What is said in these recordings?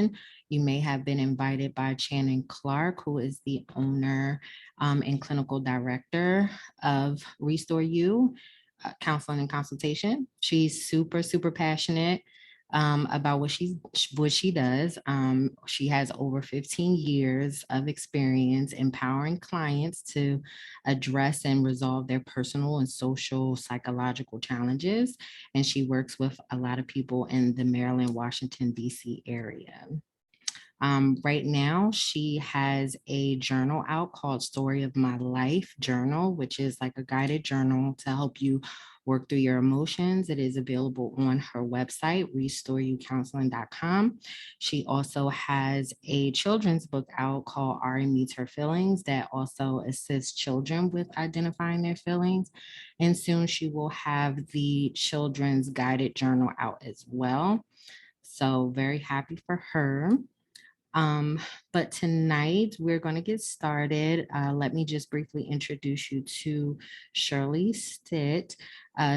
consultation. You may have been invited by Shannon Clark, who is the owner and clinical director of Restore You Counseling and Consultation. She's super, super passionate about what she does. She has over 15 years of experience empowering clients to address and resolve their personal and social psychological challenges. And she works with a lot of people in the Maryland, Washington, D.C. area. Right now, she has a journal out called Story of My Life Journal, which is like a guided journal to help you work through your emotions. It is available on her website, restoreyoucounseling.com. She also has a children's book out called Ari Meets Her Feelings that also assists children with identifying their feelings. And soon she will have the children's guided journal out as well. So very happy for her. But tonight we're going to get started. Let me just briefly introduce you to Shirley Stitt.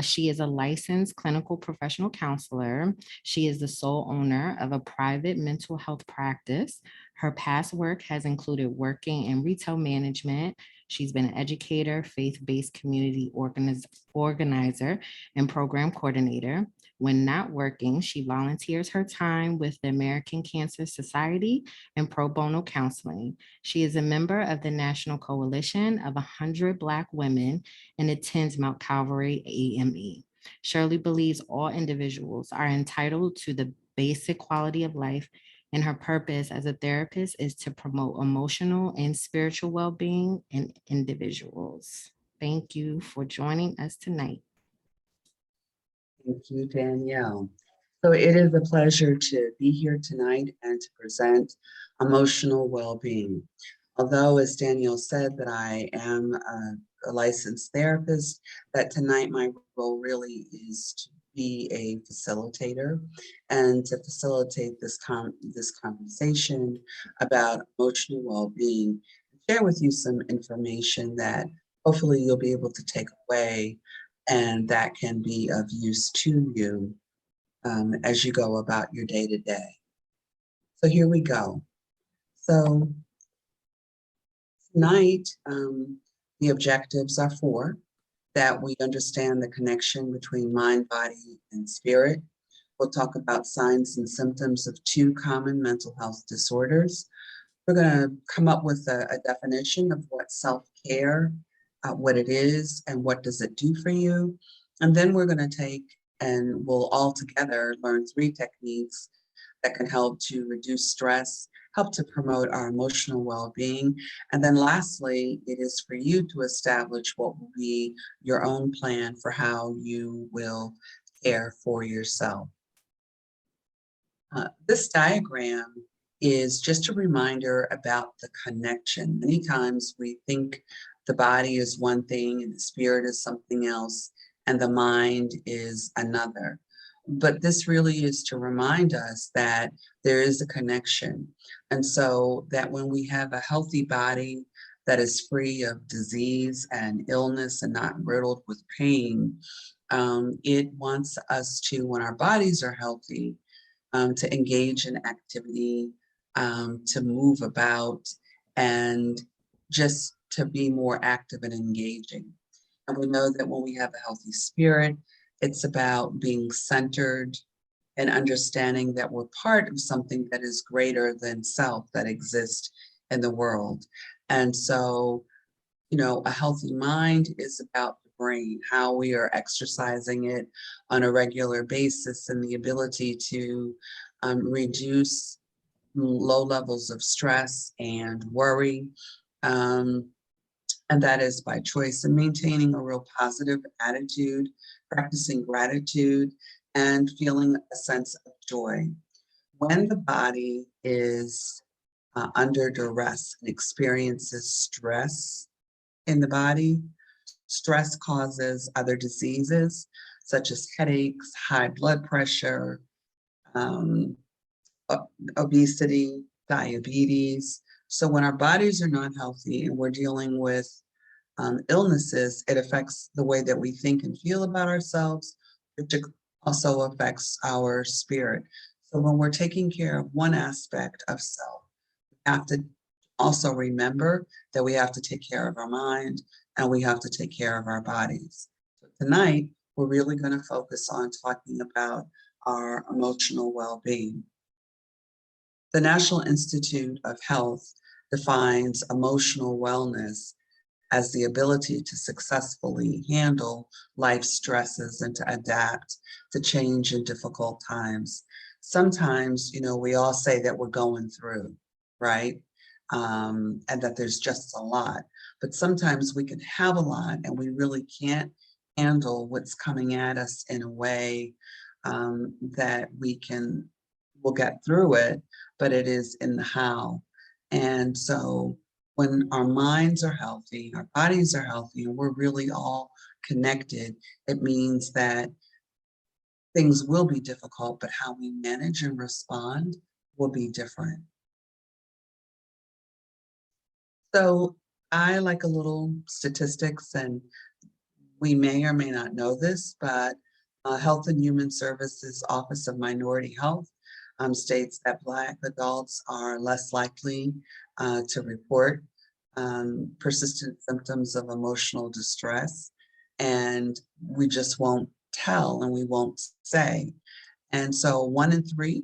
She is a licensed clinical professional counselor. She is the sole owner of a private mental health practice. Her past work has included working in retail management. She's been an educator, faith-based community organizer, and program coordinator. When not working, she volunteers her time with the American Cancer Society and pro bono counseling. She is a member of the National Coalition of 100 Black Women and attends Mount Calvary AME. Shirley believes all individuals are entitled to the basic quality of life, and her purpose as a therapist is to promote emotional and spiritual well-being in individuals. Thank you for joining us tonight. Thank you, Danielle. So it is a pleasure to be here tonight and to present emotional well-being. Although, as Danielle said, that I am a licensed therapist, that tonight my role really is to be a facilitator and to facilitate this conversation about emotional well-being, share with you some information that hopefully you'll be able to take away and that can be of use to you as you go about your day-to-day. So here we go. So tonight, the objectives are that we understand the connection between mind, body, and spirit. We'll talk about signs and symptoms of 2 common mental health disorders. We're going to come up with a definition of what self-care, what it is, and what does it do for you. And then we're going to take and we'll all together learn 3 techniques that can help to reduce stress, help to promote our emotional well-being. And then lastly, it is for you to establish what will be your own plan for how you will care for yourself. This diagram is just a reminder about the connection. Many times we think the body is one thing and the spirit is something else and the mind is another. But this really is to remind us that there is a connection. And so that when we have a healthy body that is free of disease and illness and not riddled with pain, it wants us to, when our bodies are healthy, to engage in activity, to move about, and just to be more active and engaging. And we know that when we have a healthy spirit, it's about being centered and understanding that we're part of something that is greater than self that exists in the world. And so, you know, a healthy mind is about the brain, how we are exercising it on a regular basis, and the ability to reduce low levels of stress and worry. And that is by choice, and maintaining a real positive attitude, practicing gratitude, and feeling a sense of joy. When the body is under duress and experiences stress in the body, stress causes other diseases such as headaches, high blood pressure, obesity, diabetes. So when our bodies are not healthy and we're dealing with illnesses, it affects the way that we think and feel about ourselves, which also affects our spirit. So when we're taking care of one aspect of self, we have to also remember that we have to take care of our mind and we have to take care of our bodies. So tonight, we're really going to focus on talking about our emotional well-being. The National Institute of Health defines emotional wellness as the ability to successfully handle life stresses and to adapt to change in difficult times. Sometimes, we all say that we're going through, right? And that there's just a lot. But sometimes we can have a lot and we really can't handle what's coming at us in a way that we'll get through it, but it is in the how. And so when our minds are healthy, our bodies are healthy, and we're really all connected, it means that things will be difficult, but how we manage and respond will be different. So I like a little statistics, and we may or may not know this, but Health and Human Services Office of Minority Health states that Black adults are less likely to report persistent symptoms of emotional distress, and we just won't tell and we won't say. And so 1 in 3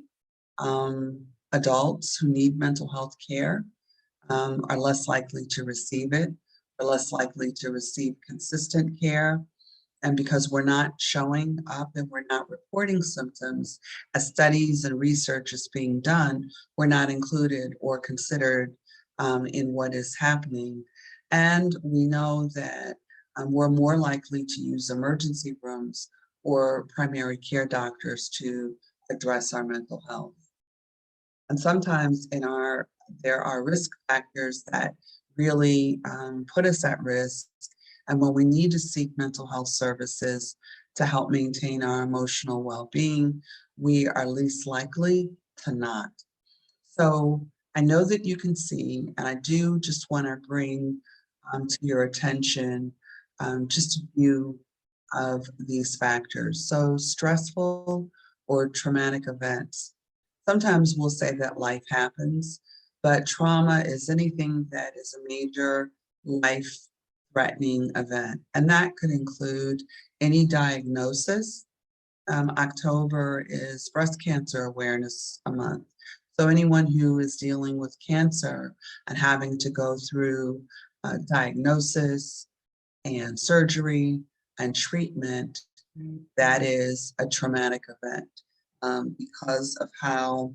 adults who need mental health care are less likely to receive it, are less likely to receive consistent care. And because we're not showing up and we're not reporting symptoms, as studies and research is being done, we're not included or considered in what is happening. And we know that we're more likely to use emergency rooms or primary care doctors to address our mental health. And sometimes there are risk factors that really put us at risk. And when we need to seek mental health services to help maintain our emotional well-being, we are least likely to not. So I know that you can see, and I do just want to bring to your attention just a few of these factors. So stressful or traumatic events. Sometimes we'll say that life happens, but trauma is anything that is a major life-threatening event. And that could include any diagnosis. October is Breast Cancer Awareness Month. So anyone who is dealing with cancer and having to go through diagnosis and surgery and treatment, that is a traumatic event because of how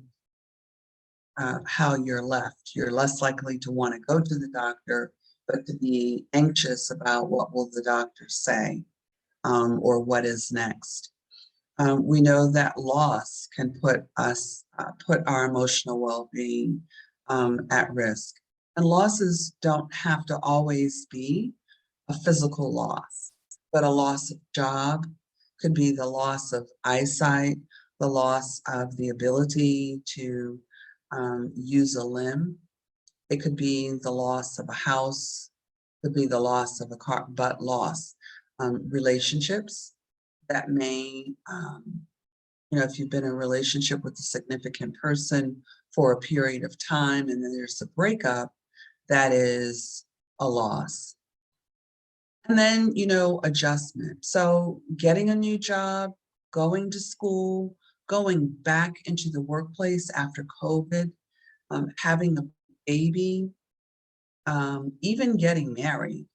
you're left. You're less likely to want to go to the doctor, but to be anxious about what will the doctor say or what is next. We know that loss can put our emotional well-being at risk. And losses don't have to always be a physical loss, but a loss of job could be the loss of eyesight, the loss of the ability to use a limb. It could be the loss of a house, could be the loss of a car, but relationships that may, if you've been in a relationship with a significant person for a period of time and then there's a breakup, that is a loss. And then, adjustment. So getting a new job, going to school, going back into the workplace after COVID, having a baby, even getting married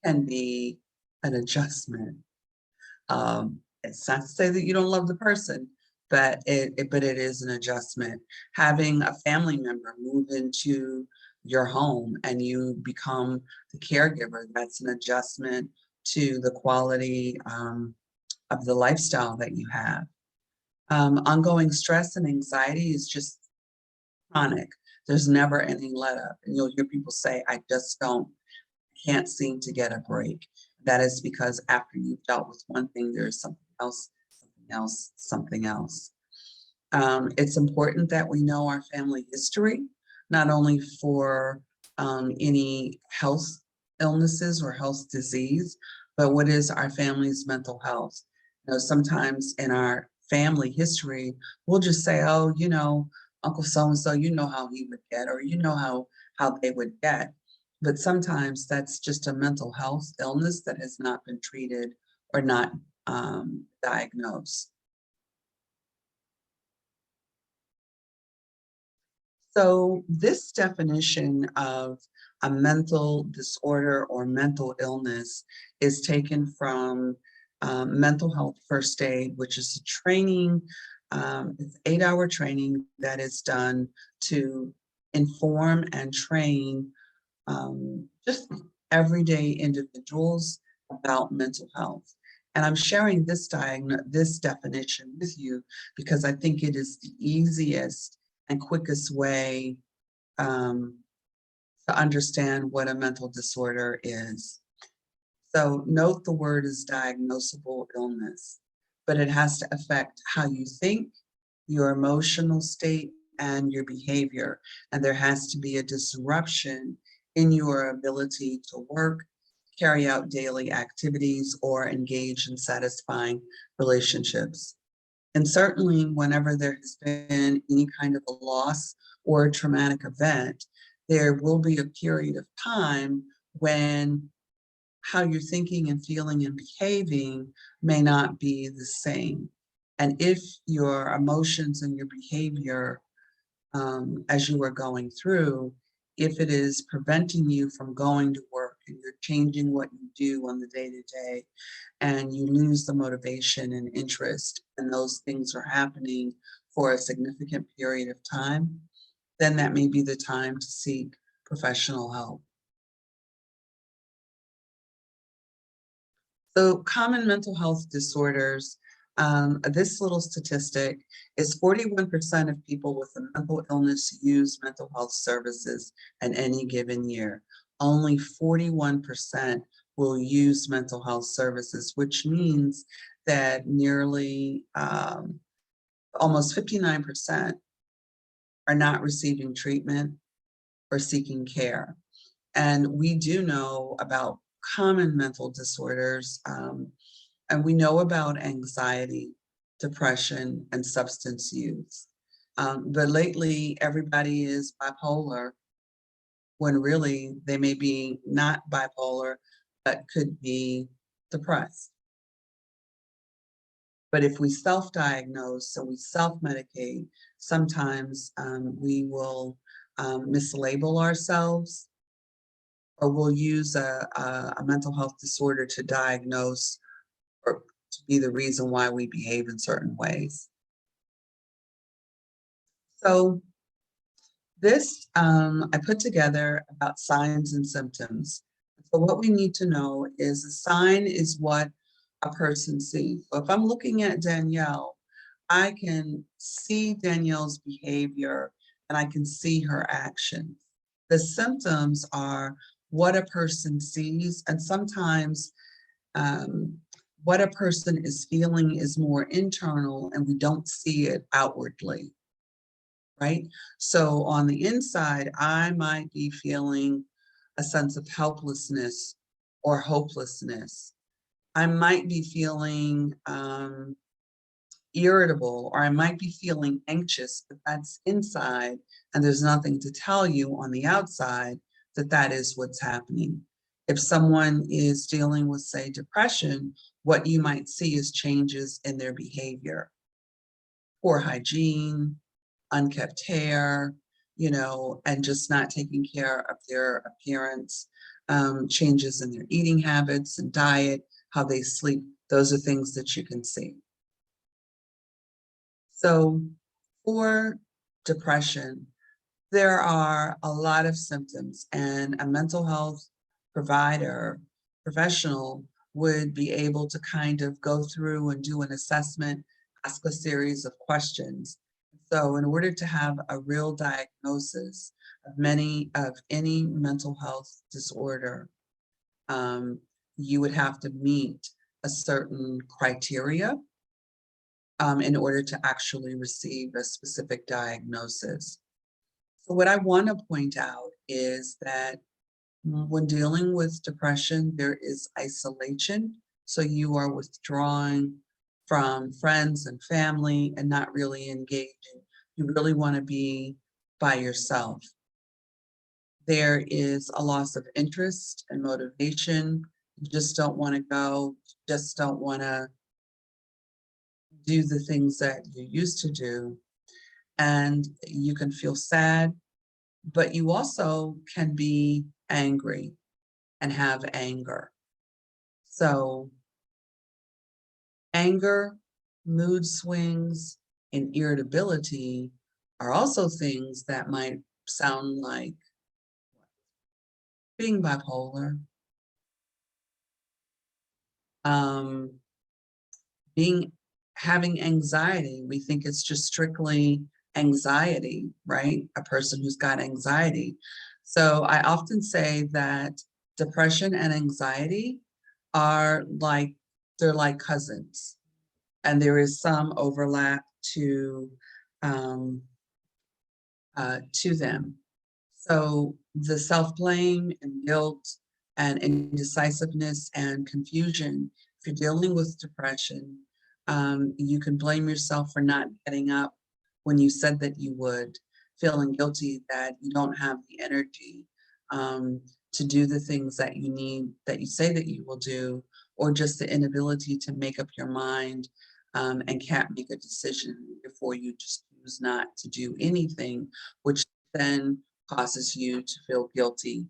can be an adjustment. It's not to say that you don't love the person, but it is an adjustment. Having a family member move into your home and you become the caregiver, that's an adjustment to the quality of the lifestyle that you have. Ongoing stress and anxiety is just chronic. There's never any let up. And you'll hear people say, I just can't seem to get a break. That is because after you've dealt with one thing, there's something else, something else, something else. It's important that we know our family history, not only for any health illnesses or health disease, but what is our family's mental health. Sometimes in our family history, we'll just say, oh, you know, Uncle so-and-so, you know how he would get, or you know how they would get. But sometimes that's just a mental health illness that has not been treated or not diagnosed. So this definition of a mental disorder or mental illness is taken from Mental Health First Aid, which is a training, it's 8-hour training that is done to inform and train just everyday individuals about mental health. And I'm sharing this definition with you because I think it is the easiest and quickest way to understand what a mental disorder is. So note the word is diagnosable illness, but it has to affect how you think, your emotional state, and your behavior. And there has to be a disruption in your ability to work, carry out daily activities, or engage in satisfying relationships. And certainly whenever there has been any kind of a loss or a traumatic event, there will be a period of time when how you're thinking and feeling and behaving may not be the same. And if your emotions and your behavior as you are going through, if it is preventing you from going to work and you're changing what you do on the day-to-day and you lose the motivation and interest and those things are happening for a significant period of time, then that may be the time to seek professional help. So common mental health disorders, this little statistic is 41% of people with a mental illness use mental health services in any given year. Only 41% will use mental health services, which means that nearly almost 59% are not receiving treatment or seeking care. And we do know about common mental disorders, and we know about anxiety, depression, and substance use. But lately, everybody is bipolar, when really they may be not bipolar, but could be depressed. But if we self-diagnose, so we self-medicate, sometimes we will mislabel ourselves, or we'll use a mental health disorder to diagnose or to be the reason why we behave in certain ways. So this, I put together about signs and symptoms. So what we need to know is a sign is what a person sees. So if I'm looking at Danielle, I can see Danielle's behavior and I can see her actions. The symptoms are what a person sees, and sometimes what a person is feeling is more internal and we don't see it outwardly, right? So on the inside, I might be feeling a sense of helplessness or hopelessness. I might be feeling irritable, or I might be feeling anxious, but that's inside and there's nothing to tell you on the outside that that is what's happening. If someone is dealing with, say, depression, what you might see is changes in their behavior. Poor hygiene, unkept hair, you know, and just not taking care of their appearance, changes in their eating habits and diet, how they sleep. Those are things that you can see. So for depression, there are a lot of symptoms, and a mental health provider, professional, would be able to kind of go through and do an assessment, ask a series of questions. So in order to have a real diagnosis of any mental health disorder, you would have to meet a certain criteria in order to actually receive a specific diagnosis. So what I want to point out is that when dealing with depression, there is isolation. So you are withdrawing from friends and family and not really engaging. You really want to be by yourself. There is a loss of interest and motivation. You just don't want to go, just don't want to do the things that you used to do. And you can feel sad, but you also can be angry and have anger. So anger, mood swings, and irritability are also things that might sound like being bipolar, um, having anxiety. We think it's just strictly anxiety, right? A person who's got anxiety. So I often say that depression and anxiety are like, they're like cousins. And there is some overlap um, to them. So the self-blame and guilt and indecisiveness and confusion, if you're dealing with depression, you can blame yourself for not getting up when you said that you would, feeling guilty that you don't have the energy to do the things that you need, that you say that you will do, or just the inability to make up your mind and can't make a decision before you just choose not to do anything, which then causes you to feel guilty,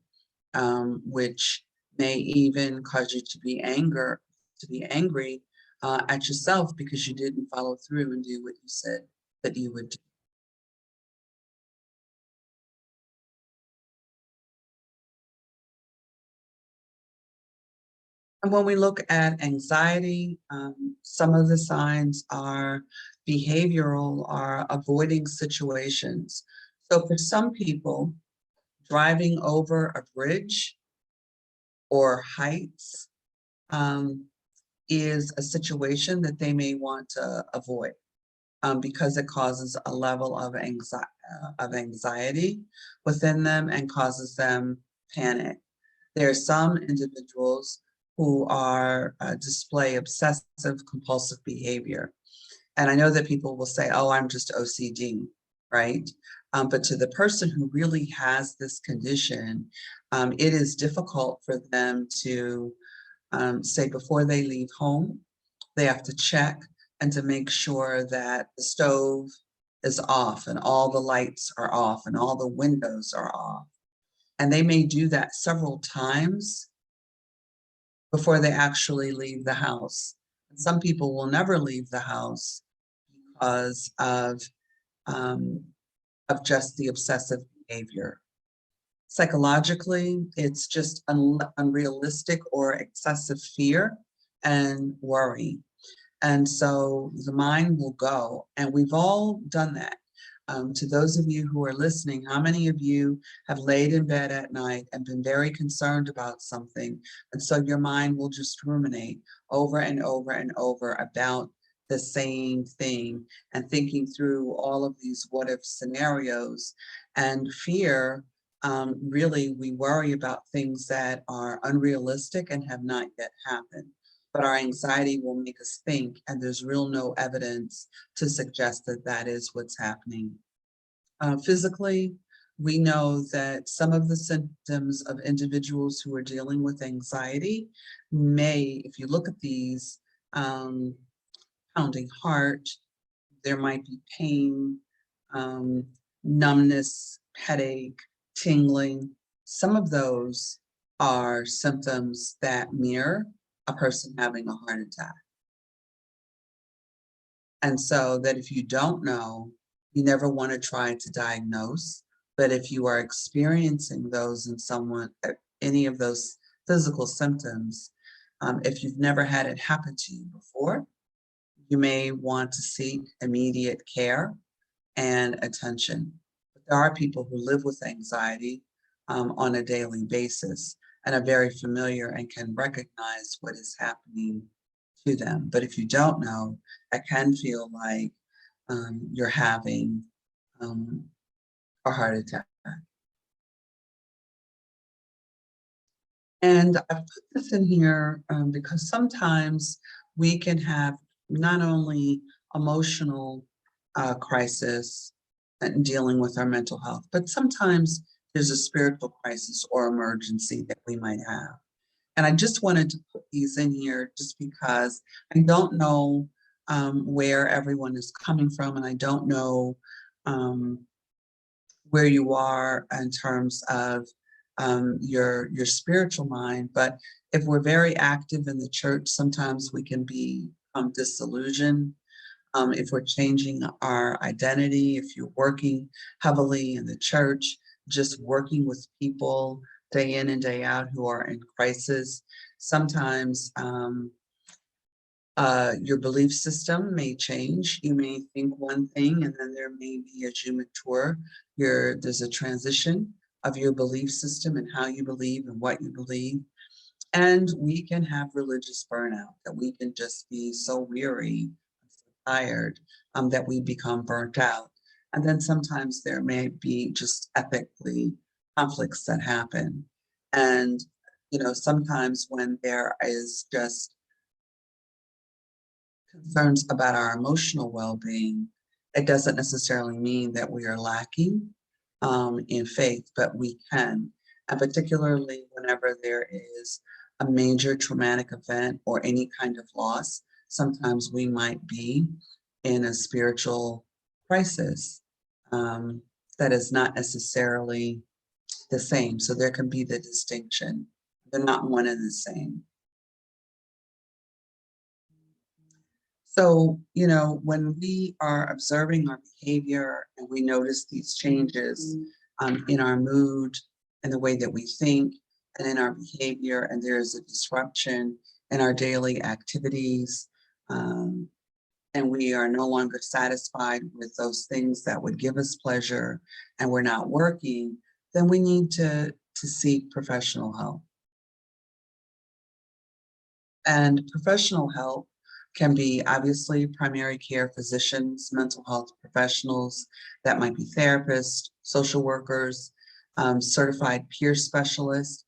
which may even cause you to be angry at yourself because you didn't follow through and do what you said that you would do. And when we look at anxiety, some of the signs are behavioral, are avoiding situations. So for some people, driving over a bridge or heights um, is a situation that they may want to avoid because it causes a level of anxiety within them and causes them panic. There are some individuals who are display obsessive compulsive behavior. And I know that people will say, oh, I'm just OCD, right? But to the person who really has this condition, it is difficult for them to say before they leave home, they have to check and to make sure that the stove is off and all the lights are off and all the windows are off. And they may do that several times before they actually leave the house. And some people will never leave the house because of just the obsessive behavior. Psychologically, it's just unrealistic or excessive fear and worry. And so the mind will go, and we've all done that. To those of you who are listening, how many of you have laid in bed at night and been very concerned about something? And so your mind will just ruminate over and over and over about the same thing and thinking through all of these what if scenarios. And fear, really, we worry about things that are unrealistic and have not yet happened. But our anxiety will make us think, and there's no evidence to suggest that that is what's happening. Physically, we know that some of the symptoms of individuals who are dealing with anxiety may, if you look at these, pounding heart, there might be pain, numbness, headache, tingling. Some of those are symptoms that mirror a person having a heart attack. And so that if you don't know, you never want to try to diagnose. But if you are experiencing those in someone, any of those physical symptoms, if you've never had it happen to you before, you may want to seek immediate care and attention. But there are people who live with anxiety on a daily basis and are very familiar and can recognize what is happening to them. But if you don't know, it can feel like you're having a heart attack. And I've put this in here because sometimes we can have not only emotional crisis and dealing with our mental health, but sometimes there's a spiritual crisis or emergency that we might have. And I just wanted to put these in here just because I don't know where everyone is coming from, and I don't know where you are in terms of your spiritual mind. But if we're very active in the church, sometimes we can be disillusioned. If we're changing our identity, if you're working heavily in the church, just working with people day in and day out who are in crisis, sometimes your belief system may change. You may think one thing, and then there may be, as you mature, there's a transition of your belief system and how you believe and what you believe. And we can have religious burnout, that we can just be so weary, tired, that we become burnt out. And then sometimes there may be just ethically conflicts that happen. And, sometimes when there is just concerns about our emotional well-being, it doesn't necessarily mean that we are lacking in faith, but we can. And particularly whenever there is a major traumatic event or any kind of loss, sometimes we might be in a spiritual crisis that is not necessarily the same. So there can be the distinction. They're not one and the same. So, when we are observing our behavior and we notice these changes in our mood and the way that we think and in our behavior, and there's a disruption in our daily activities, and we are no longer satisfied with those things that would give us pleasure, and we're not working, then we need to seek professional help. And professional help can be obviously primary care physicians, mental health professionals, that might be therapists, social workers, certified peer specialists,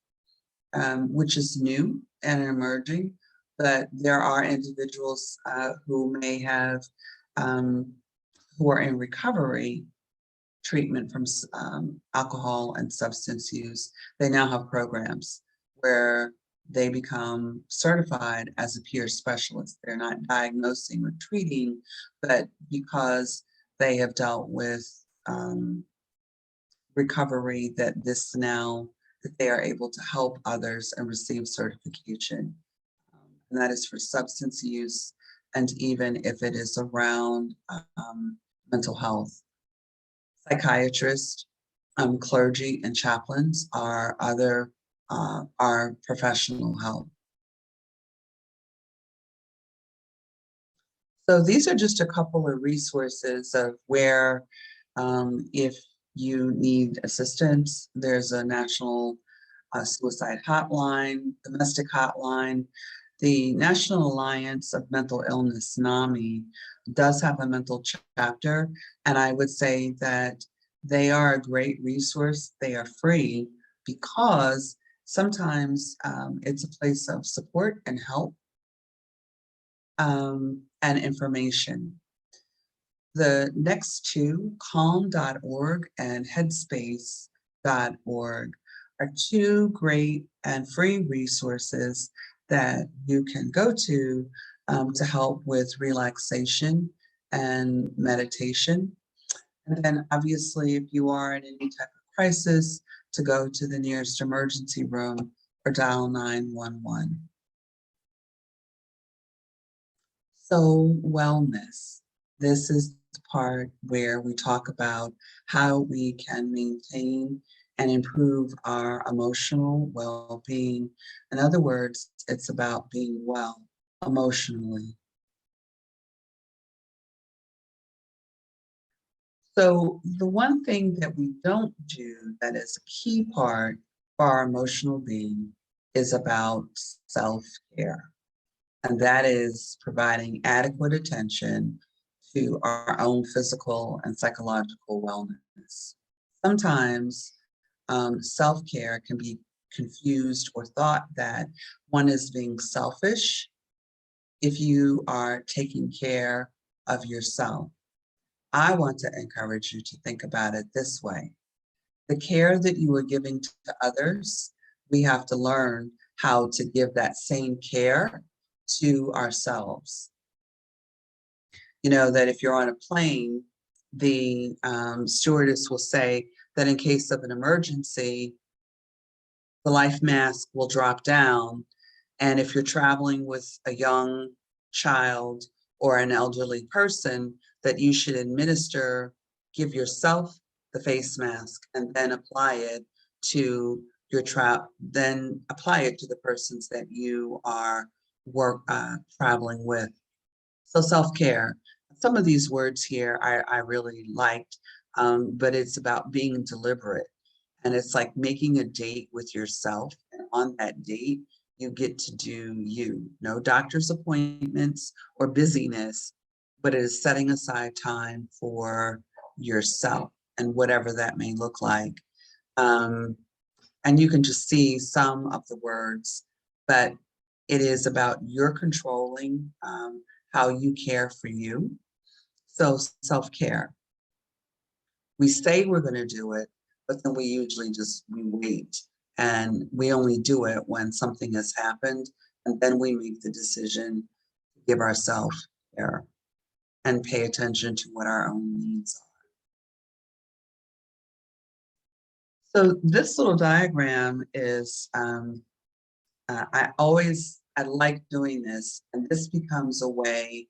which is new and emerging, but there are individuals who may have, who are in recovery treatment from alcohol and substance use. They now have programs where they become certified as a peer specialist. They're not diagnosing or treating, but because they have dealt with recovery, that they are able to help others and receive certification. And that is for substance use, and even if it is around mental health. Psychiatrists, clergy, and chaplains are professional help. So these are just a couple of resources of where, if you need assistance, there's a national suicide hotline, domestic hotline. The National Alliance of Mental Illness, NAMI, does have a mental chapter, and I would say that they are a great resource. They are free because sometimes it's a place of support and help and information. The next two, calm.org and headspace.org, are two great and free resources that you can go to help with relaxation and meditation. And then obviously, if you are in any type of crisis, to go to the nearest emergency room or dial 911. So wellness, this is the part where we talk about how we can maintain and improve our emotional well-being. In other words, it's about being well emotionally. So the one thing that we don't do that is a key part for our emotional being is about self-care. And that is providing adequate attention to our own physical and psychological wellness. Sometimes self-care can be confused or thought that one is being selfish if you are taking care of yourself. I want to encourage you to think about it this way. The care that you are giving to others, we have to learn how to give that same care to ourselves. You know, that if you're on a plane, the stewardess will say that in case of an emergency, the life mask will drop down. And if you're traveling with a young child or an elderly person, that you should give yourself the face mask and then apply it to then apply it to the persons that you are traveling with. So self-care. Some of these words here I really liked, but it's about being deliberate. And it's like making a date with yourself. And on that date, you get to do you. No doctor's appointments or busyness, but it is setting aside time for yourself and whatever that may look like. And you can just see some of the words, but it is about your controlling how you care for you. So self-care. We say we're going to do it, but then we usually we wait, and we only do it when something has happened, and then we make the decision to give ourselves care and pay attention to what our own needs are. So this little diagram is, I like doing this, and this becomes a way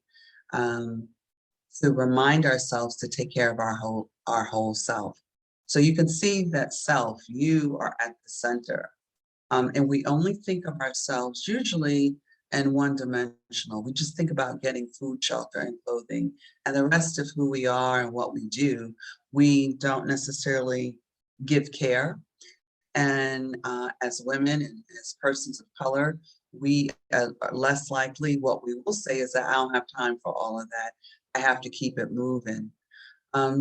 to remind ourselves to take care of our whole self. So you can see that self, you are at the center. And we only think of ourselves usually in one dimensional. We just think about getting food, shelter, and clothing, and the rest of who we are and what we do, we don't necessarily give care. And as women and as persons of color, we are less likely. What we will say is that I don't have time for all of that. I have to keep it moving.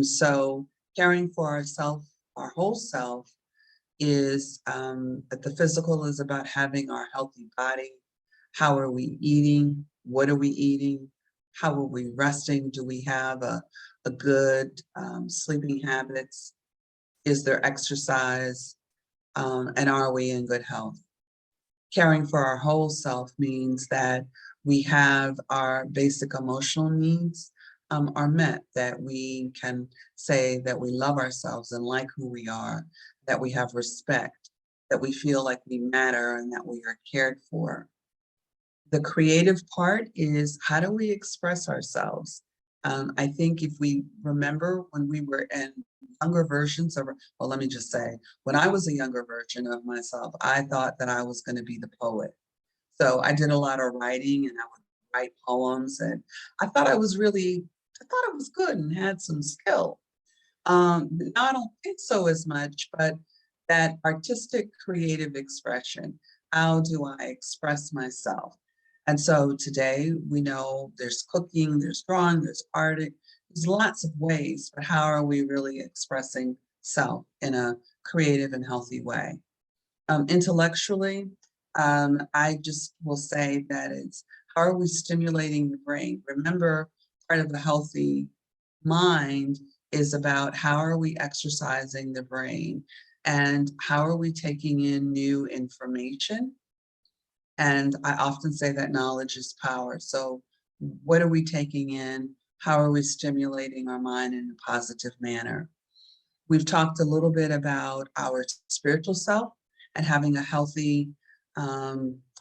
So caring for ourself, our whole self, is that the physical is about having our healthy body. How are we eating? What are we eating? How are we resting? Do we have a good sleeping habits? Is there exercise? And are we in good health? Caring for our whole self means that we have our basic emotional needs are met, that we can say that we love ourselves and like who we are, that we have respect, that we feel like we matter and that we are cared for. The creative part is, how do we express ourselves? I think if we remember when we were in younger versions of, well, let me just say, when I was a younger version of myself, I thought that I was going to be the poet. So I did a lot of writing, and I would write poems, and I thought I was good and had some skill. Now I don't think so as much, but that artistic creative expression, how do I express myself? And so today we know there's cooking, there's drawing, there's art, there's lots of ways, but how are we really expressing self in a creative and healthy way? Intellectually, I just will say that it's, how are we stimulating the brain? Remember, part of the healthy mind is about how are we exercising the brain and how are we taking in new information. And I often say that knowledge is power. So what are we taking in? How are we stimulating our mind in a positive manner? We've talked a little bit about our spiritual self, and having a healthy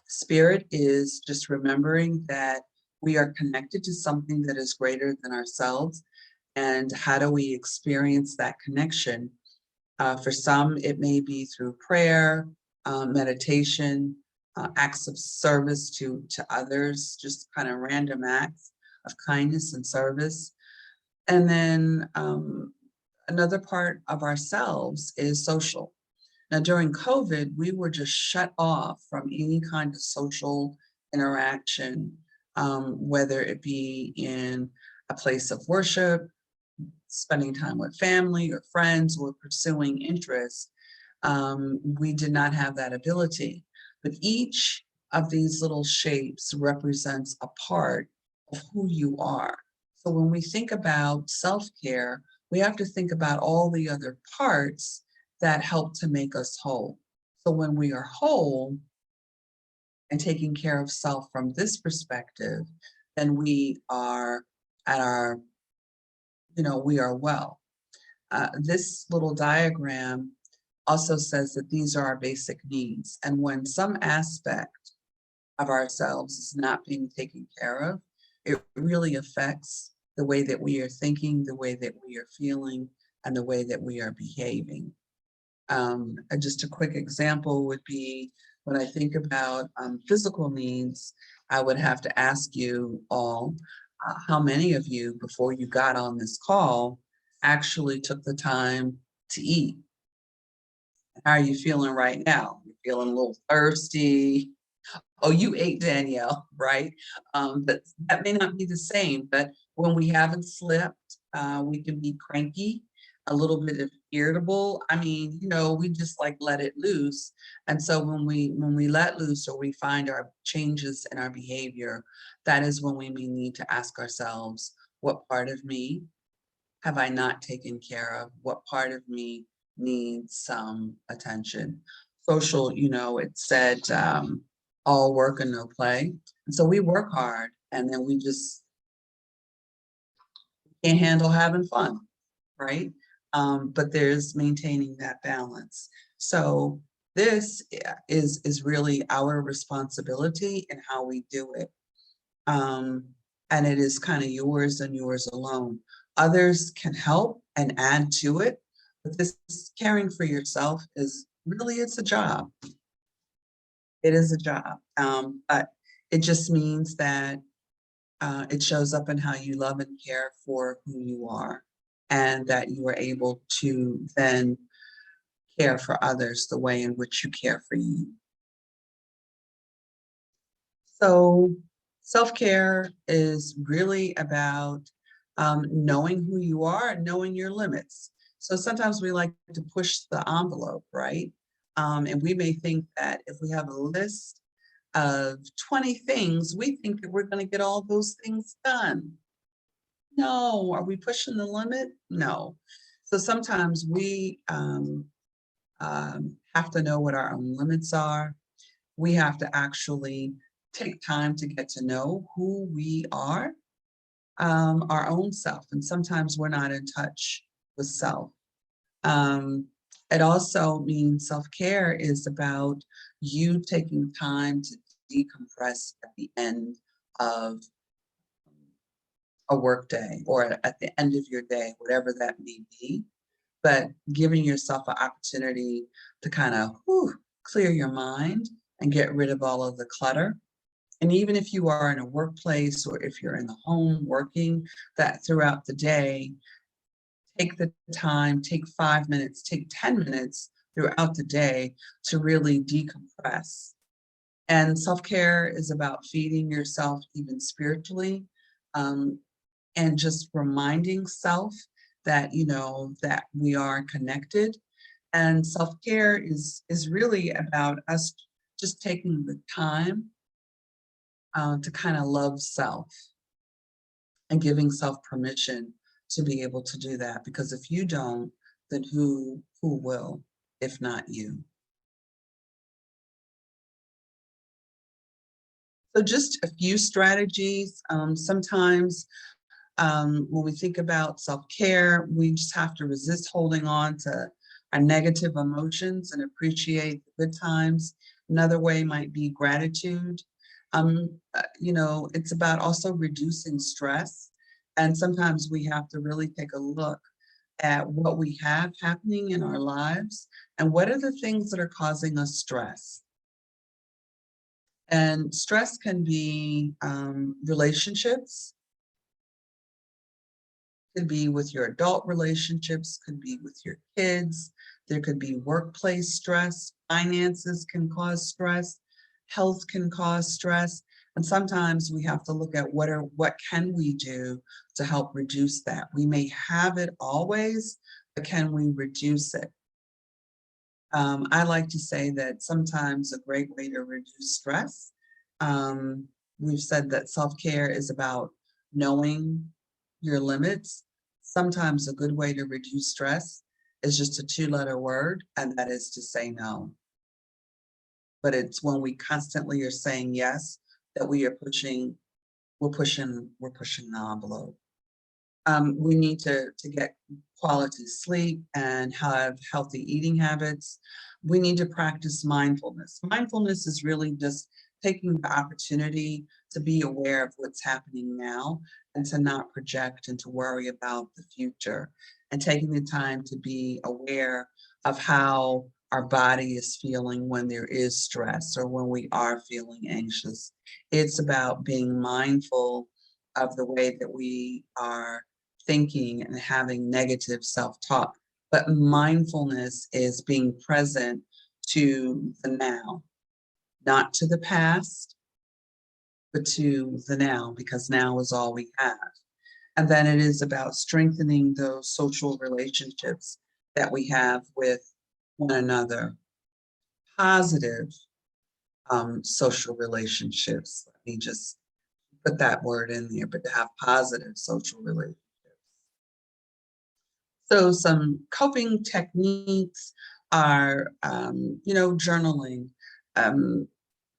spirit is just remembering that we are connected to something that is greater than ourselves. And how do we experience that connection? For some, it may be through prayer, meditation, acts of service to others, just kind of random acts of kindness and service. And then another part of ourselves is social. Now, during COVID, we were just shut off from any kind of social interaction, whether it be in a place of worship, spending time with family or friends, or pursuing interests. We did not have that ability. But each of these little shapes represents a part of who you are. So when we think about self-care, we have to think about all the other parts that help to make us whole. So when we are whole and taking care of self from this perspective, then we are at our, we are well. This little diagram also says that these are our basic needs. And when some aspect of ourselves is not being taken care of, it really affects the way that we are thinking, the way that we are feeling, and the way that we are behaving. Just a quick example would be when I think about physical needs, I would have to ask you all, how many of you, before you got on this call, actually took the time to eat? How are you feeling right now? You're feeling a little thirsty. Oh, you ate, Danielle, right? But that may not be the same. But when we haven't slept, we can be cranky, a little bit irritable. I mean, we just like let it loose. And so when we let loose or we find our changes in our behavior, that is when we may need to ask ourselves, what part of me have I not taken care of? What part of me needs some attention? Social, it said all work and no play. And so we work hard and then we just can't handle having fun, right? But there's maintaining that balance. So this is really our responsibility in how we do it. And it is kind of yours and yours alone. Others can help and add to it, but this caring for yourself is really, it's a job. It is a job, but it just means that it shows up in how you love and care for who you are, and that you are able to then care for others the way in which you care for you. So self-care is really about knowing who you are and knowing your limits. So sometimes we like to push the envelope, right? And we may think that if we have a list of 20 things, we think that we're going to get all those things done. No, are we pushing the limit? No. So sometimes we have to know what our own limits are. We have to actually take time to get to know who we are, our own self. And sometimes we're not in touch with self. It also means self-care is about you taking time to decompress at the end of a work day or at the end of your day, whatever that may be, but giving yourself an opportunity to kind of clear your mind and get rid of all of the clutter. And even if you are in a workplace or if you're in the home working, that throughout the day, take the time, take 5 minutes, take 10 minutes throughout the day to really decompress. And self-care is about feeding yourself even spiritually, and just reminding self that, that we are connected. And self-care is really about us just taking the time to kind of love self and giving self permission to be able to do that. Because if you don't, then who will, if not you? So just a few strategies. Sometimes when we think about self-care, we just have to resist holding on to our negative emotions and appreciate the good times. Another way might be gratitude. It's about also reducing stress. And sometimes we have to really take a look at what we have happening in our lives and what are the things that are causing us stress. And stress can be relationships, could be with your adult relationships, could be with your kids. There could be workplace stress. Finances can cause stress. Health can cause stress. And sometimes we have to look at what can we do to help reduce that. We may have it always, but can we reduce it? I like to say that sometimes a great way to reduce stress We've said that self-care is about knowing your limits. Sometimes a good way to reduce stress is just a 2-letter word, and that is to say no. But it's when we constantly are saying yes that we're pushing the envelope. We need to get quality sleep and have healthy eating habits. We need to practice mindfulness. Mindfulness is really just taking the opportunity to be aware of what's happening now and to not project and to worry about the future, and taking the time to be aware of how our body is feeling when there is stress or when we are feeling anxious. It's about being mindful of the way that we are thinking and having negative self-talk. But mindfulness is being present to the now, not to the past, but to the now, because now is all we have. And then it is about strengthening those social relationships that we have with one another, positive social relationships. Let me just put that word in there, but to have positive social relationships. So some coping techniques are, journaling.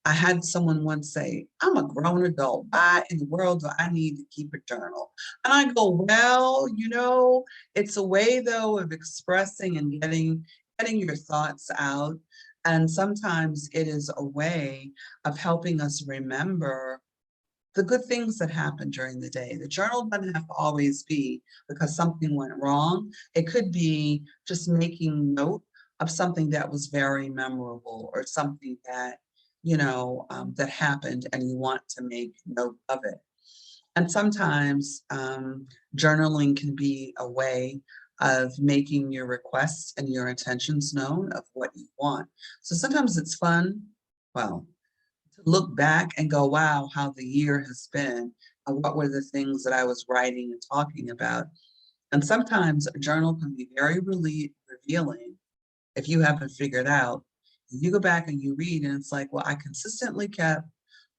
I had someone once say, I'm a grown adult. Why in the world do I need to keep a journal? And I go, well, it's a way though of expressing and getting your thoughts out. And sometimes it is a way of helping us remember the good things that happened during the day. The journal doesn't have to always be because something went wrong. It could be just making note of something that was very memorable or something that, that happened and you want to make note of it. And sometimes journaling can be a way of making your requests and your intentions known of what you want. So sometimes it's fun, well, to look back and go, wow, how the year has been, and what were the things that I was writing and talking about. And sometimes a journal can be very revealing if you haven't figured out. You go back and you read and it's like, well, I consistently kept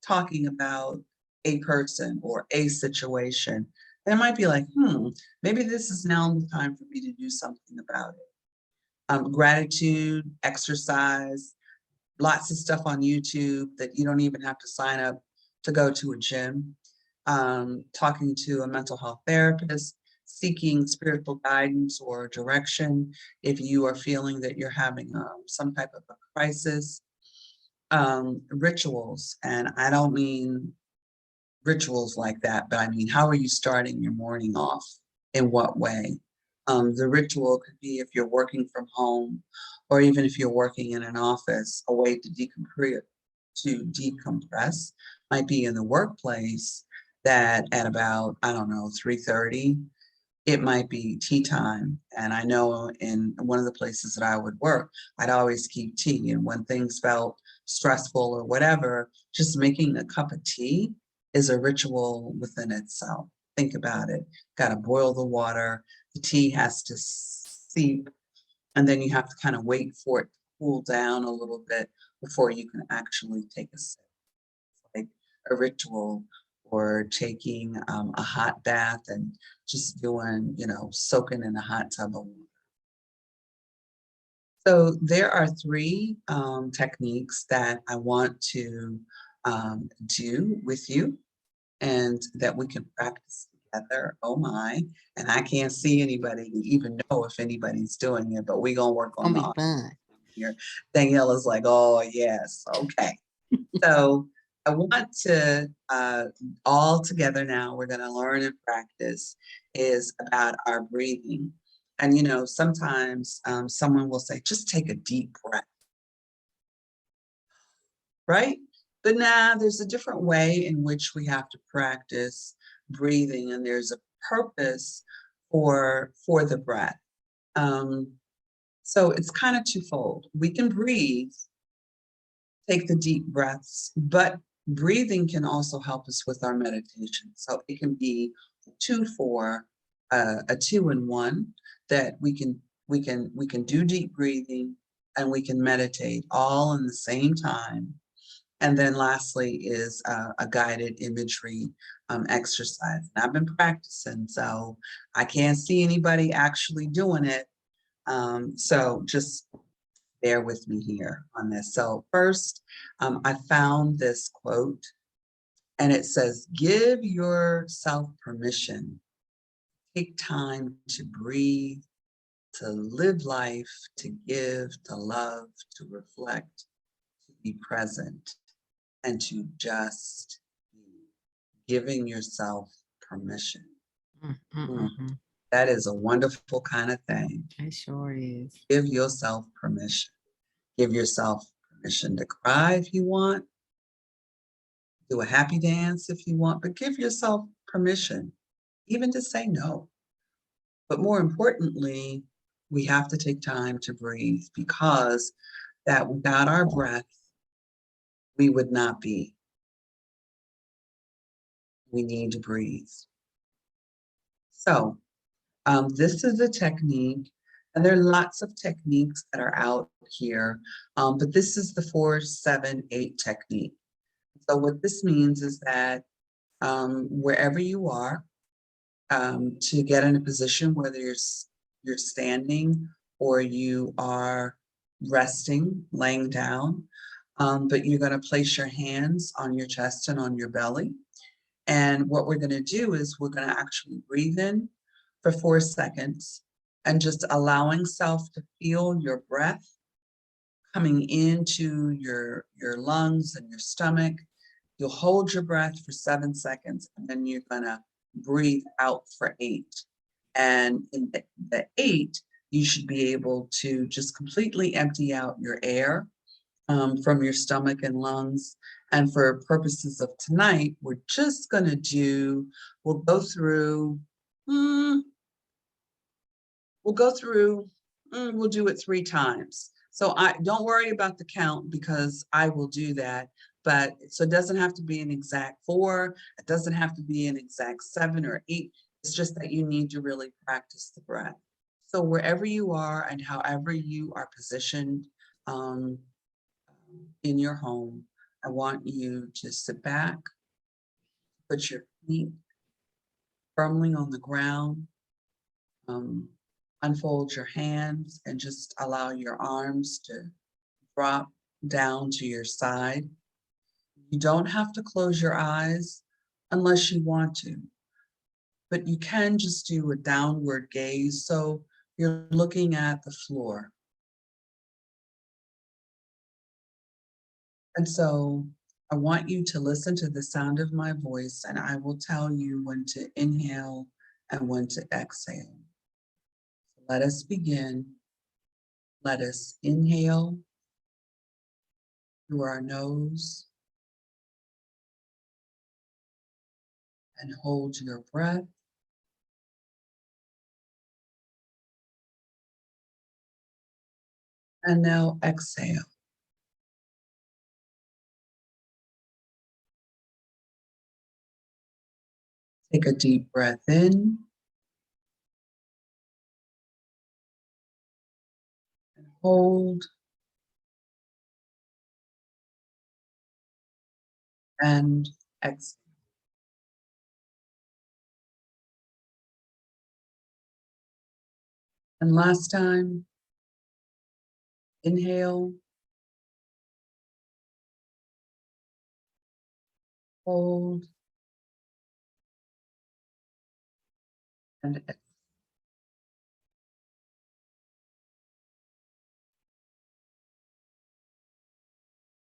talking about a person or a situation. And it might be like, maybe this is now the time for me to do something about it. Gratitude, exercise, lots of stuff on YouTube that you don't even have to sign up to go to a gym. Talking to a mental health therapist, seeking spiritual guidance or direction if you are feeling that you're having some type of a crisis. Rituals, and I don't mean rituals like that, but I mean, how are you starting your morning off? In what way? The ritual could be if you're working from home, or even if you're working in an office, a way to decompress might be in the workplace that at about, 3:30, it might be tea time. And I know in one of the places that I would work, I'd always keep tea. And when things felt stressful or whatever, just making a cup of tea is a ritual within itself. Think about it. Got to boil the water. The tea has to seep, and then you have to kind of wait for it to cool down a little bit before you can actually take a sip. It's like a ritual, or taking a hot bath and just doing, soaking in a hot tub of water. So there are 3 techniques that I want to do with you and that we can practice together. Oh my, and I can't see anybody to even know if anybody's doing it, but we're gonna work on Gonna the be fun. here. Daniela's like, oh yes, okay. So I want to all together now, we're gonna learn and practice is about our breathing. And sometimes someone will say, just take a deep breath, right? But now there's a different way in which we have to practice breathing, and there's a purpose for the breath. So it's kind of twofold. We can breathe, take the deep breaths, but breathing can also help us with our meditation. So it can be a 2-in-1 that we can do deep breathing and we can meditate all in the same time. And then lastly is a guided imagery exercise. And I've been practicing, so I can't see anybody actually doing it. So just bear with me here on this. So first, I found this quote, and it says, "Give yourself permission. Take time to breathe, to live life, to give, to love, to reflect, to be present, and to just be." Giving yourself permission. That is a wonderful kind of thing. It sure is. Give yourself permission. Give yourself permission to cry if you want, do a happy dance if you want, but give yourself permission, even to say no. But more importantly, we have to take time to breathe, because that without our breath, we would not be. We need to breathe. So this is a technique, and there are lots of techniques that are out here, but this is the 4-7-8 technique. So what this means is that wherever you are, to get in a position, whether you're standing or you are resting, laying down, but you're going to place your hands on your chest and on your belly. And what we're going to do is we're going to actually breathe in for 4 seconds and just allowing self to feel your breath coming into your lungs and your stomach. You'll hold your breath for 7 seconds, and then you're going to breathe out for 8. And in the 8, you should be able to just completely empty out your air from your stomach and lungs. And for purposes of tonight, we're just going to do, we'll go through, we'll do it 3 times. So don't worry about the count, because I will do that. But so it doesn't have to be an exact 4. It doesn't have to be an exact 7 or 8. It's just that you need to really practice the breath. So wherever you are and however you are positioned in your home, I want you to sit back, put your feet firmly on the ground, unfold your hands, and just allow your arms to drop down to your side. You don't have to close your eyes unless you want to, but you can just do a downward gaze, so you're looking at the floor. And so I want you to listen to the sound of my voice, and I will tell you when to inhale and when to exhale. Let us begin. Let us inhale through our nose and hold your breath. And now exhale. Take a deep breath in and hold and exhale. And last time, inhale, hold, and exhale.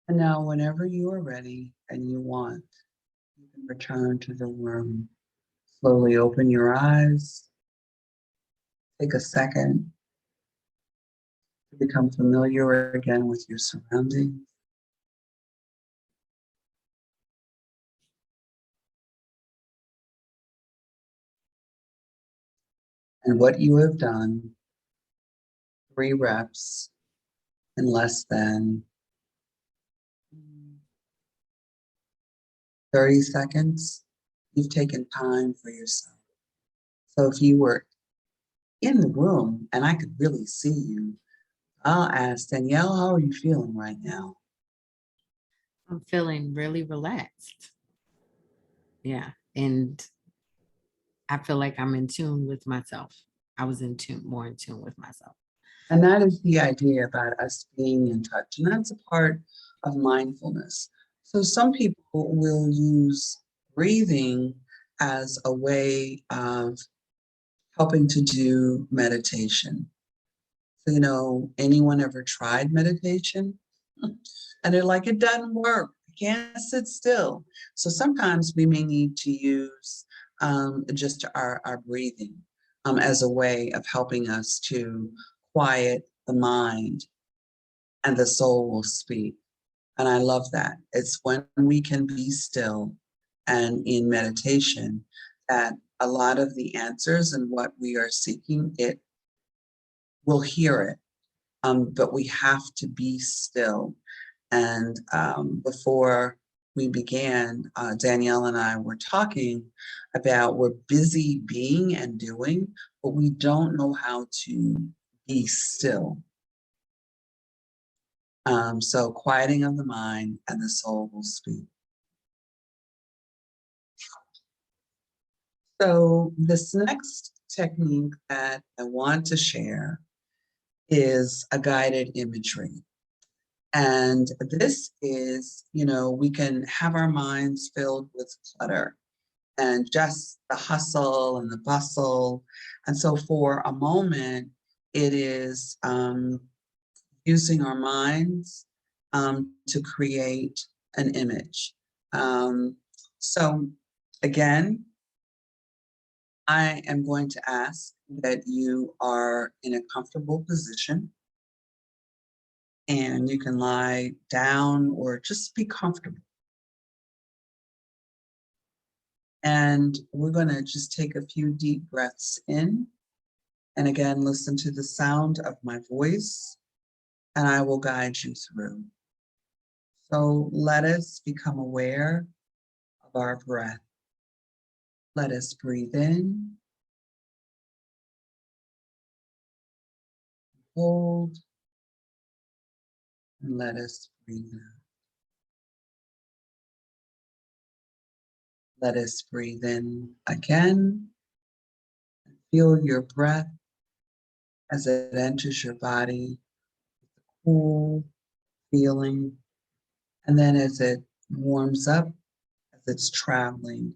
And now whenever you are ready and you want, you can return to the room. Slowly open your eyes. Take a second to become familiar again with your surroundings. And what you have done, 3 reps in less than 30 seconds, you've taken time for yourself. So if you were in the room and I could really see you, I'll ask Danielle, how are you feeling right now? I'm feeling really relaxed. Yeah. And I feel like I'm in tune with myself. I was more in tune with myself. And that is the idea about us being in touch. And that's a part of mindfulness. So some people will use breathing as a way of helping to do meditation. So, anyone ever tried meditation? And they're like, it doesn't work. I can't sit still. So sometimes we may need to use just our breathing as a way of helping us to quiet the mind, and the soul will speak. And I love that. It's when we can be still and in meditation that a lot of the answers and what we are seeking, it will hear it. But we have to be still. And before we began, Danielle and I were talking about we're busy being and doing, but we don't know how to be still. So quieting of the mind and the soul will speak. So this next technique that I want to share is a guided imagery. And this is, we can have our minds filled with clutter and just the hustle and the bustle. And so for a moment, it is using our minds to create an image. So again, I am going to ask that you are in a comfortable position, and you can lie down or just be comfortable. And we're going to just take a few deep breaths in. And again, listen to the sound of my voice, and I will guide you through. So let us become aware of our breath. Let us breathe in, hold, and let us breathe out. Let us breathe in again. Feel your breath as it enters your body, cool feeling. And then as it warms up, as it's traveling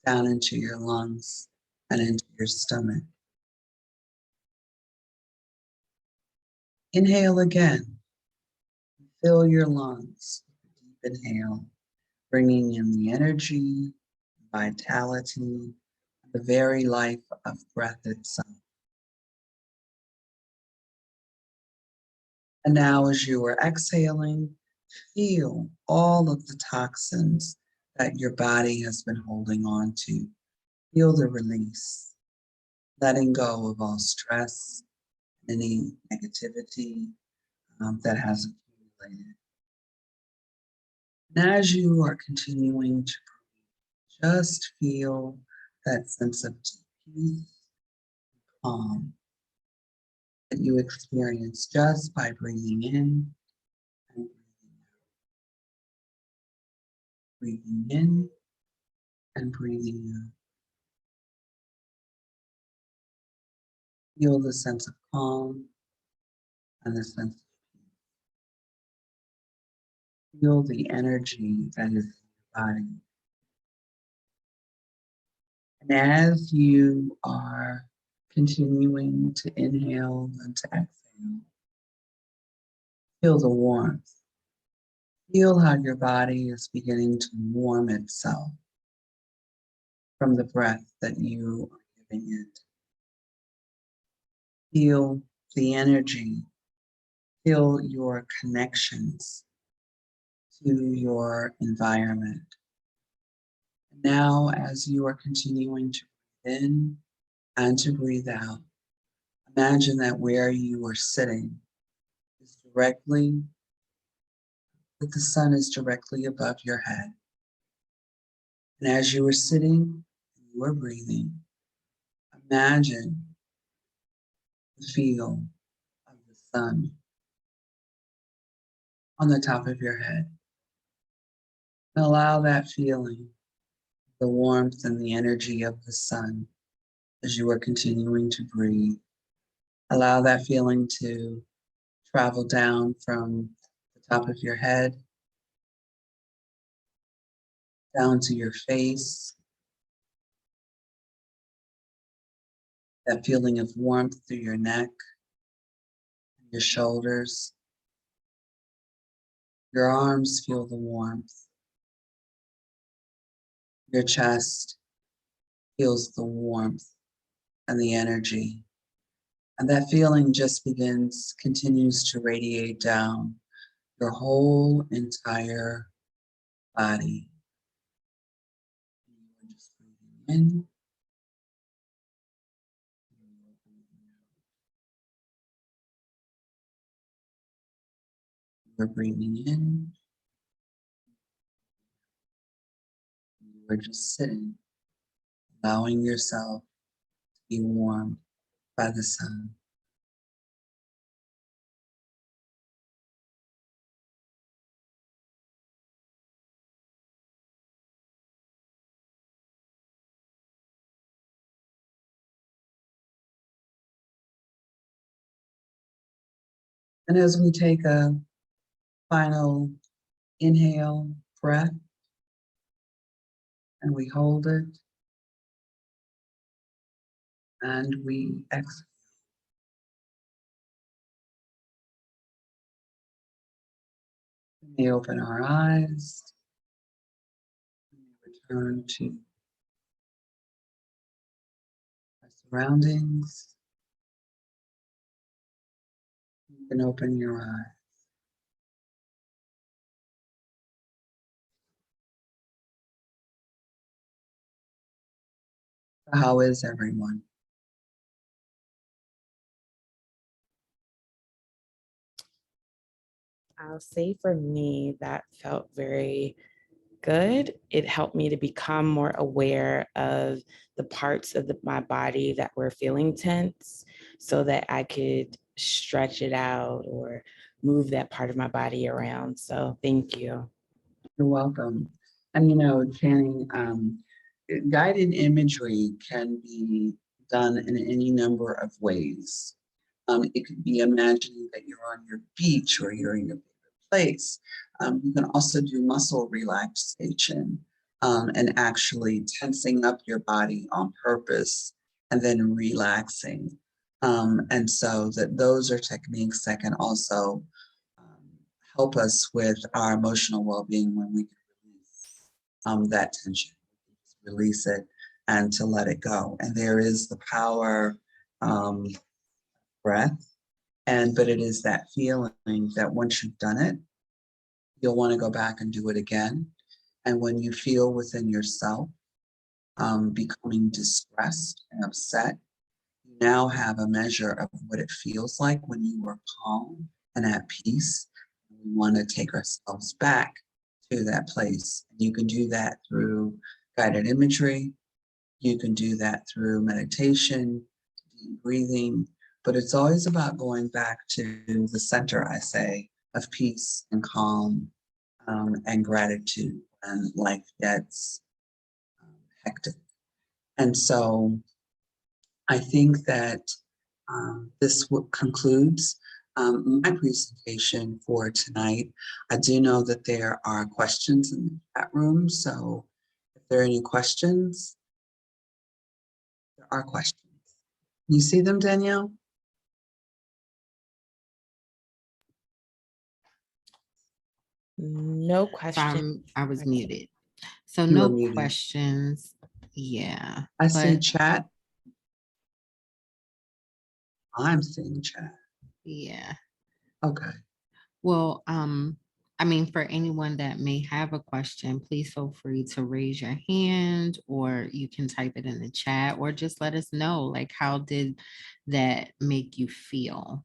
down into your lungs and into your stomach. Inhale again. Fill your lungs. Deep inhale, bringing in the energy, vitality, the very life of breath itself. And now as you are exhaling, feel all of the toxins that your body has been holding on to. Feel the release, letting go of all stress, any negativity that has accumulated. And as you are continuing to breathe, just feel that sense of peace, calm that you experience just by breathing in and breathing out. Breathing in and breathing out. Feel the sense of calm and the sense of peace. Feel the energy that is in your body. And as you are continuing to inhale and to exhale, feel the warmth. Feel how your body is beginning to warm itself from the breath that you are giving it. Feel the energy. Feel your connections to your environment. Now, as you are continuing to breathe in and to breathe out, imagine that where you are sitting is directly, that the sun is directly above your head. And as you are sitting and you are breathing, imagine the feel of the sun on the top of your head. Allow that feeling, the warmth and the energy of the sun as you are continuing to breathe. Allow that feeling to travel down from the top of your head, down to your face, that feeling of warmth through your neck, your shoulders. Your arms feel the warmth. Your chest feels the warmth and the energy. And that feeling just continues to radiate down your whole entire body. You're just breathing in. You're breathing in. You're just sitting, allowing yourself to be warmed by the sun. And as we take a final inhale breath and we hold it and we exhale. We open our eyes. We return to our surroundings. You can open your eyes. How is everyone? I'll say for me, that felt very good. It helped me to become more aware of the parts of my body that were feeling tense so that I could stretch it out or move that part of my body around. So thank you. You're welcome. And Channing, guided imagery can be done in any number of ways. It could be imagining that you're on your beach or you're in your favorite place. You can also do muscle relaxation and actually tensing up your body on purpose and then relaxing. And so those are techniques that can also help us with our emotional well-being when we can release that tension, release it and to let it go. And there is the power breath. But it is that feeling that once you've done it, you'll want to go back and do it again. And when you feel within yourself becoming distressed and upset, you now have a measure of what it feels like when you are calm and at peace. We want to take ourselves back to that place. And you can do that through guided imagery. You can do that through meditation, deep breathing, but it's always about going back to the center, I say, of peace and calm and gratitude when life gets hectic. And so I think that this concludes my presentation for tonight. I do know that there are questions in the chat room, so if there are any questions, there are questions. You see them, Danielle? No question. I was muted. So You were no muted. questions. Yeah. I see chat. I'm seeing chat. Yeah. Okay. Well, I mean, for anyone that may have a question, please feel free to raise your hand or you can type it in the chat or just let us know, like, how did that make you feel?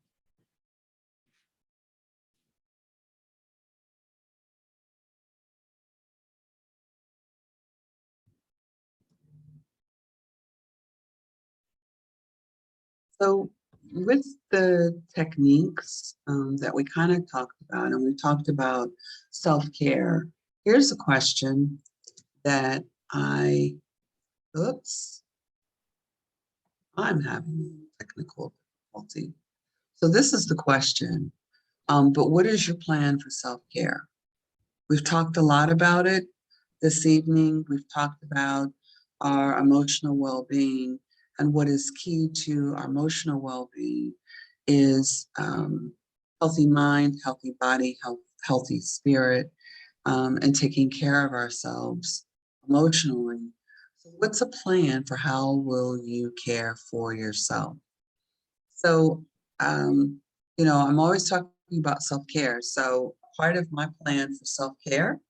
So with the techniques that we kind of talked about, and we talked about self-care, Here's a question that I'm having technical difficulty. So this is the question, but what is your plan for self-care? We've talked a lot about it this evening. We've talked about our emotional well-being, and what is key to our emotional well-being is healthy mind, healthy body, healthy spirit, and taking care of ourselves emotionally. So what's a plan for how will you care for yourself? So, I'm always talking about self-care. So part of my plan for self-care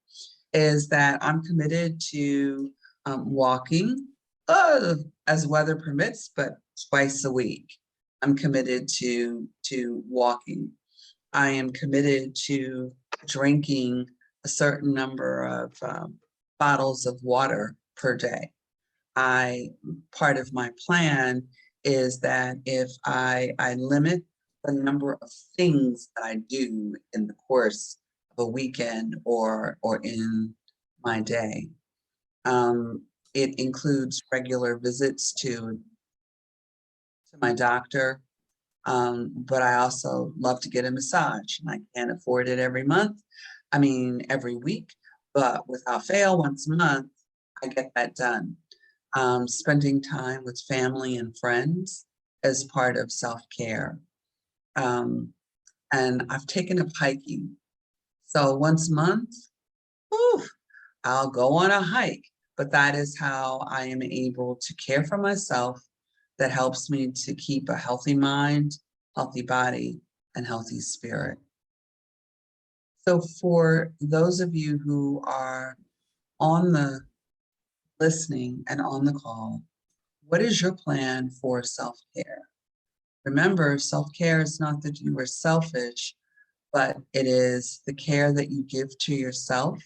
is that I'm committed to walking as weather permits, but twice a week. I'm committed to walking. I am committed to drinking a certain number of bottles of water per day. Part of my plan is that if I limit the number of things that I do in the course of a weekend or in my day. It includes regular visits to my doctor, but I also love to get a massage, and I can't afford it every month. I mean, every week, but without fail, once a month, I get that done. Spending time with family and friends as part of self-care. And I've taken up hiking. So once a month, whew, I'll go on a hike, but that is how I am able to care for myself. That helps me to keep a healthy mind, healthy body, and healthy spirit. So for those of you who are on the listening and on the call, what is your plan for self-care? Remember, self-care is not that you are selfish, but it is the care that you give to yourself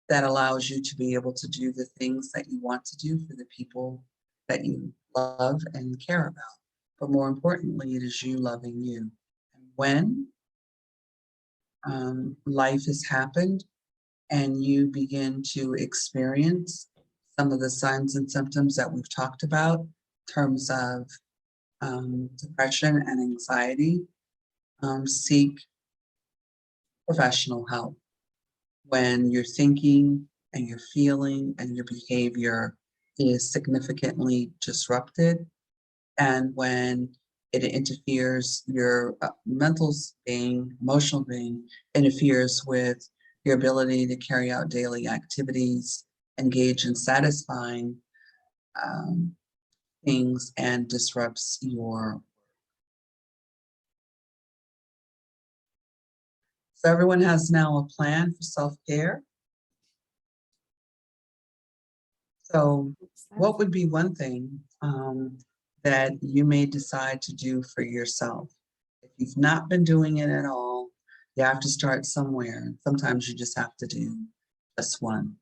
that allows you to be able to do the things that you want to do for the people that you love and care about. But more importantly, it is you loving you. And when life has happened and you begin to experience some of the signs and symptoms that we've talked about in terms of depression and anxiety, seek professional help. When your thinking and your feeling and your behavior is significantly disrupted, and when it interferes, your mental being, emotional being, interferes with your ability to carry out daily activities, engage in satisfying things, and disrupts your. So everyone has now a plan for self-care. So what would be one thing that you may decide to do for yourself? If you've not been doing it at all, you have to start somewhere. Sometimes you just have to do just one.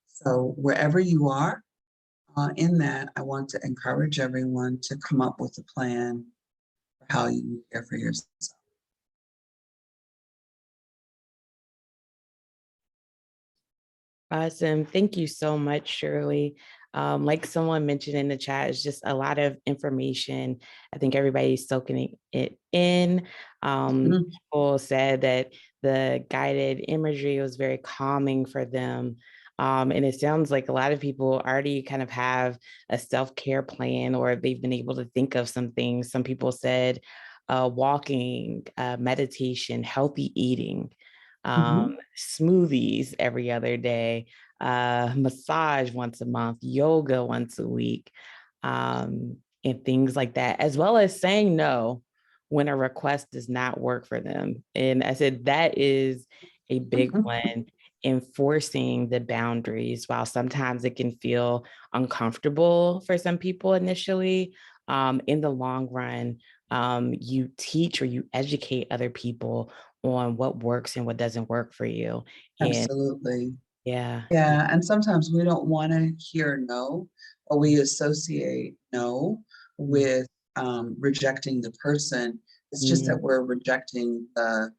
So wherever you are in that, I want to encourage everyone to come up with a plan for how you care for yourself. Awesome. Thank you so much, Shirley. Like someone mentioned in the chat, it's just a lot of information. I think everybody's soaking it in. People said that the guided imagery was very calming for them. And it sounds like a lot of people already kind of have a self-care plan, or they've been able to think of some things. Some people said walking, meditation, healthy eating. Smoothies every other day, massage once a month, yoga once a week, and things like that, as well as saying no when a request does not work for them. And I said that is a big one, enforcing the boundaries. While sometimes it can feel uncomfortable for some people initially, in the long run, you teach or you educate other people on what works and what doesn't work for you. And Absolutely. yeah. Yeah, and sometimes we don't want to hear no, or we associate no with rejecting the person. It's just that we're rejecting the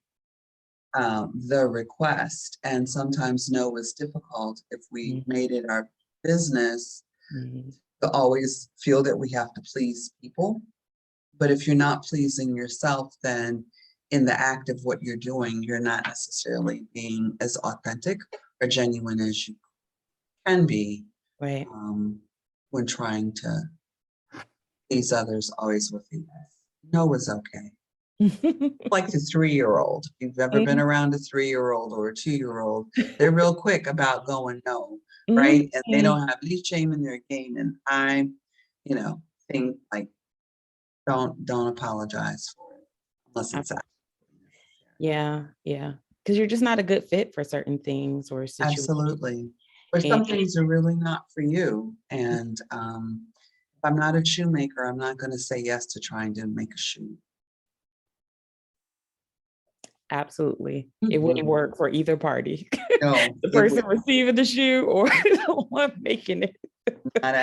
the request. And sometimes no is difficult if we made it our business to always feel that we have to please people. But if you're not pleasing yourself, then in the act of what you're doing, you're not necessarily being as authentic or genuine as you can be, Right. when trying to please others always with the no is okay. Like the 3-year-old. If you've ever been around a 3-year-old or a 2-year-old, they're real quick about going no, right? And they don't have any shame in their game. And I, think like, don't apologize for it unless it's Yeah. Because you're just not a good fit for certain things or situations. absolutely. Or some things are really not for you. And if I'm not a shoemaker, I'm not going to say yes to trying to make a shoe. Absolutely. It wouldn't work for either party. No, The person receiving the shoe or the one making it. not